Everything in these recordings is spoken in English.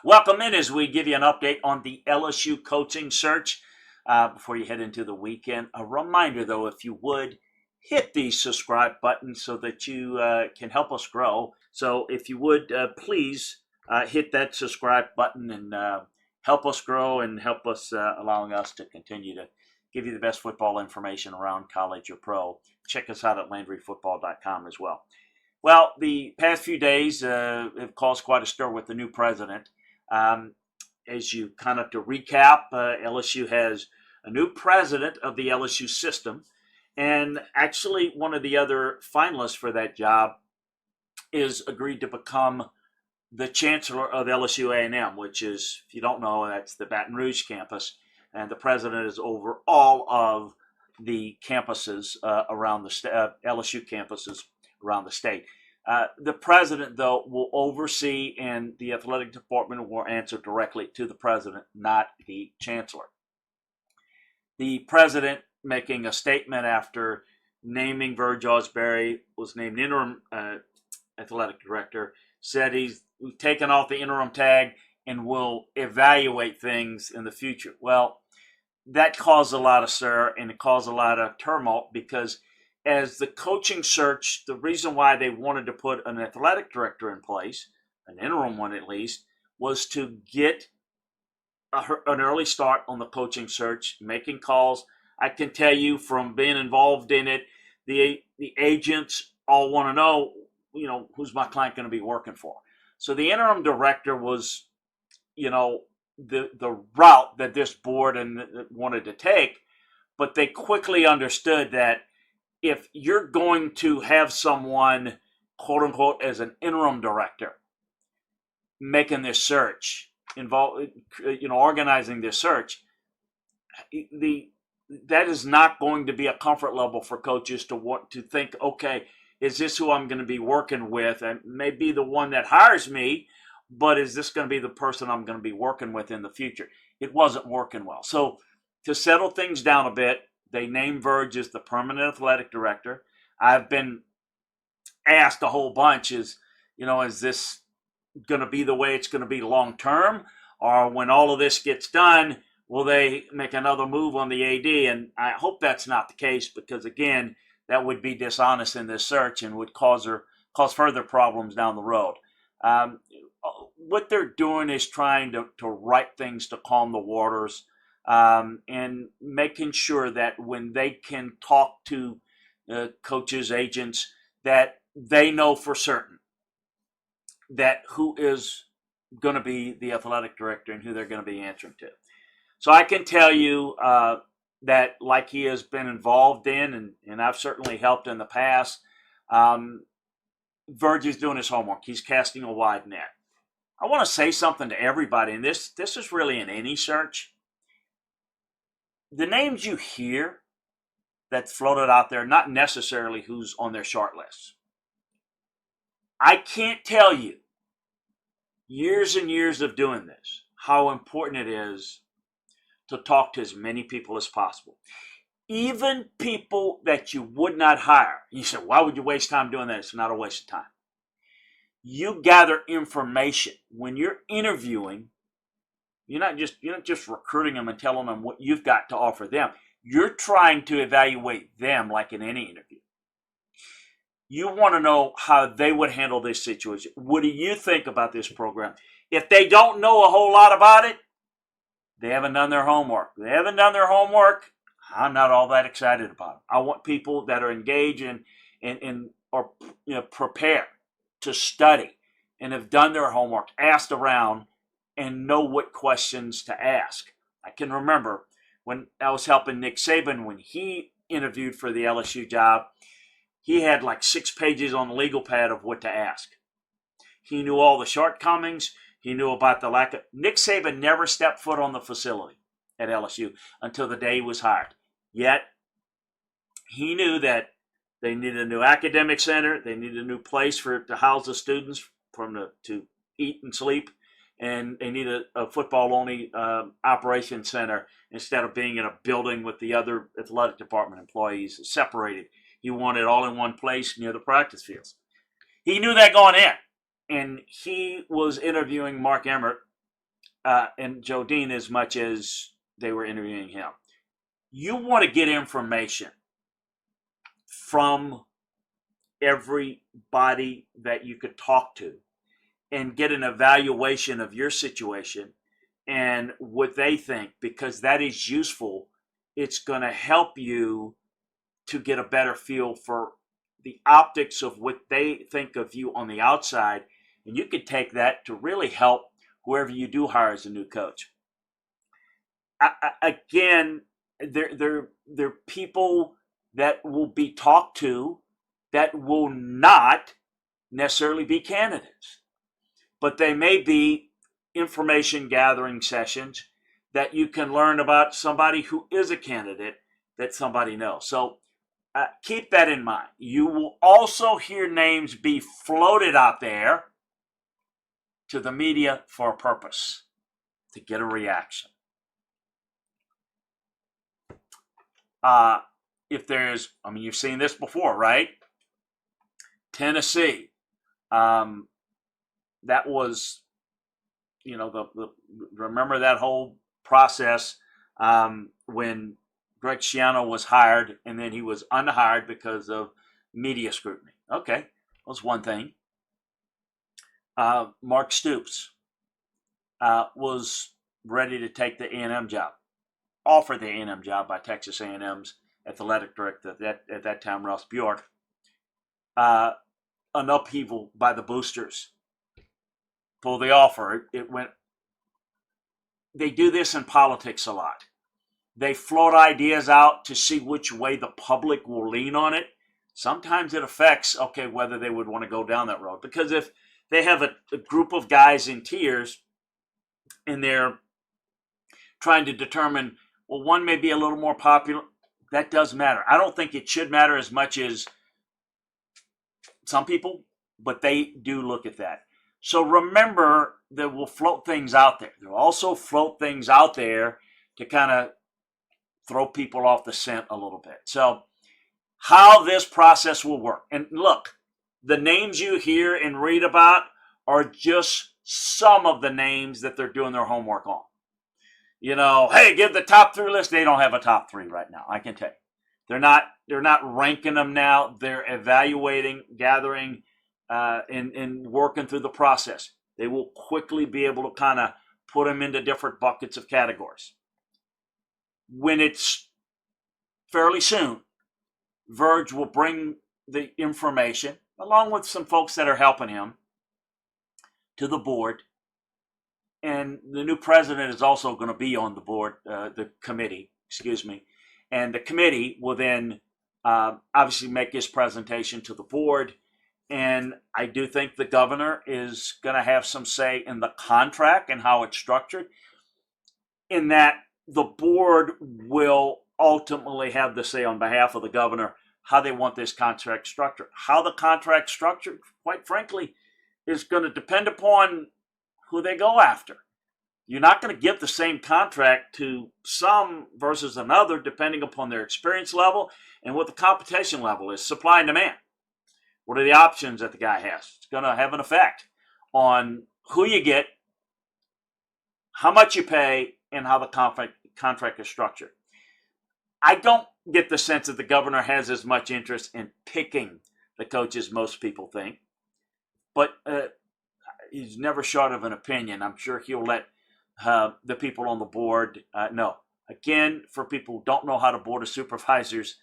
Welcome in as we give you an update on the LSU coaching search before you head into the weekend. A reminder, though, if you would, hit the subscribe button so that you can help us grow. So if you would, please hit that subscribe button and help us grow and help us allowing us to continue to give you the best football information around college or pro. Check us out at LandryFootball.com as well. Well, the past few days have caused quite a stir with the new president. As you kind of to recap, LSU has a new president of the LSU system, and actually one of the other finalists for that job is agreed to become the chancellor of LSU A&M, which is, if you don't know, that's the Baton Rouge campus, and the president is over all of the campuses around the LSU campuses around the state. The president, though, will oversee, and the athletic department will answer directly to the president, not the chancellor. The president, making a statement after naming Verge Osbury, was named interim athletic director, said we've taken off the interim tag and will evaluate things in the future. Well, that caused a lot of stir and it caused a lot of turmoil because as the coaching search, the reason why they wanted to put an athletic director in place, an interim one at least, was to get an early start on the coaching search, making calls. I can tell you from being involved in it, the agents all want to know, who's my client going to be working for. So the interim director was, the route that this board wanted to take, but they quickly understood that if you're going to have someone, quote unquote, as an interim director, making this search, organizing this search, that is not going to be a comfort level for coaches to want to think, okay, is this who I'm going to be working with? And maybe the one that hires me, but is this going to be the person I'm going to be working with in the future? It wasn't working well. So to settle things down a bit, they named Verge as the permanent athletic director. I've been asked a whole bunch, is this going to be the way it's going to be long term? Or when all of this gets done, will they make another move on the AD? And I hope that's not the case because, again, that would be dishonest in this search and would cause further problems down the road. What they're doing is trying to right things to calm the waters. And making sure that when they can talk to coaches, agents, that they know for certain that who is going to be the athletic director and who they're going to be answering to. So I can tell you that, like he has been involved in, and I've certainly helped in the past, Verge is doing his homework. He's casting a wide net. I want to say something to everybody, and this is really in any search. The names you hear that's floated out there, not necessarily who's on their short list. I can't tell you, years and years of doing this, how important it is to talk to as many people as possible. Even people that you would not hire. You say, why would you waste time doing that? It's not a waste of time. You gather information. When you're interviewing, you're not just recruiting them and telling them what you've got to offer them. You're trying to evaluate them like in any interview. You want to know how they would handle this situation. What do you think about this program? If they don't know a whole lot about it, they haven't done their homework. They haven't done their homework. I'm not all that excited about it. I want people that are engaged and are prepared to study and have done their homework, asked around, and know what questions to ask. I can remember when I was helping Nick Saban when he interviewed for the LSU job, he had like 6 pages on the legal pad of what to ask. He knew all the shortcomings. He knew about the lack of... Nick Saban never stepped foot on the facility at LSU until the day he was hired. Yet, he knew that they needed a new academic center. They needed a new place to house the students to eat and sleep. And they needed a football-only operation center instead of being in a building with the other athletic department employees separated. He wanted it all in one place near the practice fields. He knew that going in. And he was interviewing Mark Emmert and Joe Dean as much as they were interviewing him. You want to get information from everybody that you could talk to and get an evaluation of your situation and what they think, because that is useful. It's going to help you to get a better feel for the optics of what they think of you on the outside. And you could take that to really help whoever you do hire as a new coach. Again, they're people that will be talked to that will not necessarily be candidates, but they may be information gathering sessions that you can learn about somebody who is a candidate that somebody knows. So keep that in mind. You will also hear names be floated out there to the media for a purpose, to get a reaction. If there's, I mean, you've seen this before, right? Tennessee. That was, remember that whole process when Greg Schiano was hired and then he was unhired because of media scrutiny. Okay, that was one thing. Mark Stoops was ready to take the A&M job, offered the A&M job by Texas A&M's athletic director at that time, Ross Bjork. An upheaval by the boosters. Pull the offer. It went. They do this in politics a lot. They float ideas out to see which way the public will lean on it. Sometimes it affects, whether they would want to go down that road. Because if they have a group of guys in tiers and they're trying to determine, well, one may be a little more popular, that does matter. I don't think it should matter as much as some people, but they do look at that. So remember that we'll float things out there. They'll also float things out there to kind of throw people off the scent a little bit. So how this process will work. And look, the names you hear and read about are just some of the names that they're doing their homework on. Hey, give the top 3 list. They don't have a top 3 right now, I can tell you. They're not ranking them now. They're evaluating, gathering, and working through the process. They will quickly be able to kind of put them into different buckets of categories. When it's fairly soon, Verge will bring the information, along with some folks that are helping him, to the board. And the new president is also going to be on the board, the committee, and the committee will then obviously make his presentation to the board. And I do think the governor is going to have some say in the contract and how it's structured, in that the board will ultimately have the say on behalf of the governor how they want this contract structured. How the contract's structured, quite frankly, is going to depend upon who they go after. You're not going to give the same contract to some versus another depending upon their experience level and what the competition level is, supply and demand. What are the options that the guy has? It's going to have an effect on who you get, how much you pay, and how the contract is structured. I don't get the sense that the governor has as much interest in picking the coach as most people think, but he's never short of an opinion. I'm sure he'll let the people on the board know. Again, for people who don't know how the board of supervisors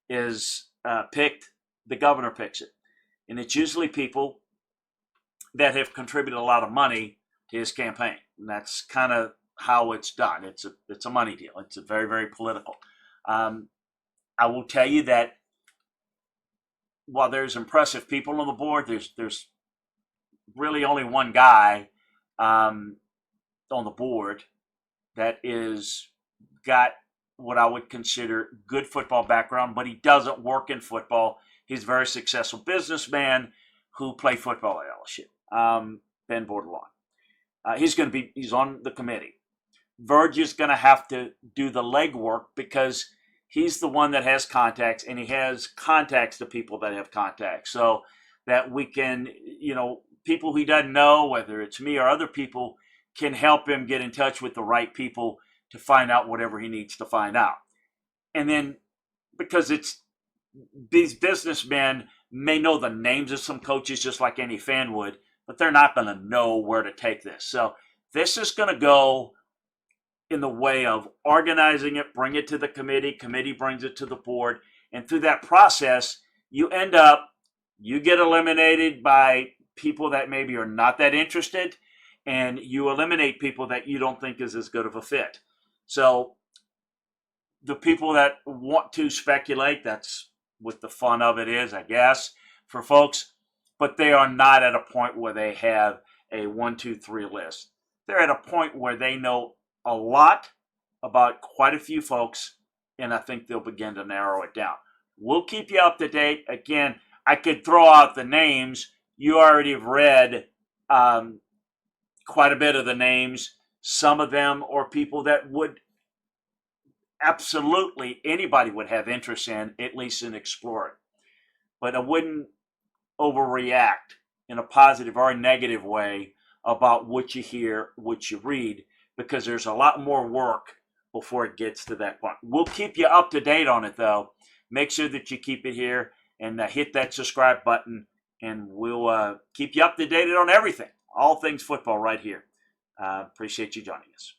is picked, the governor picks it. And it's usually people that have contributed a lot of money to his campaign. And that's kind of how it's done. It's a money deal. It's a very, very political. I will tell you that while there's impressive people on the board, there's really only one guy on the board that is got what I would consider good football background, but he doesn't work in football. He's a very successful businessman who played football at LSU, Ben Bordelon. He's on the committee. Verge is going to have to do the legwork because he's the one that has contacts, and he has contacts to people that have contacts, so that we can, people he doesn't know, whether it's me or other people, can help him get in touch with the right people to find out whatever he needs to find out. And then, because it's these businessmen may know the names of some coaches just like any fan would, but they're not going to know where to take this. So this is going to go in the way of organizing it, bring it to the committee brings it to the board, and through that process, you get eliminated by people that maybe are not that interested, and you eliminate people that you don't think is as good of a fit. So the people that want to speculate, that's what the fun of it is, I guess, for folks, but they are not at a point where they have a 1, 2, 3 list. They're at a point where they know a lot about quite a few folks, and I think they'll begin to narrow it down. We'll keep you up to date. Again, I could throw out the names. You already have read quite a bit of the names. Some of them are people that would absolutely anybody would have interest in, at least in exploring. But I wouldn't overreact in a positive or a negative way about what you hear, what you read, because there's a lot more work before it gets to that point. We'll keep you up to date on it, though. Make sure that you keep it here and hit that subscribe button, and we'll keep you up to date on everything, all things football right here. Appreciate you joining us.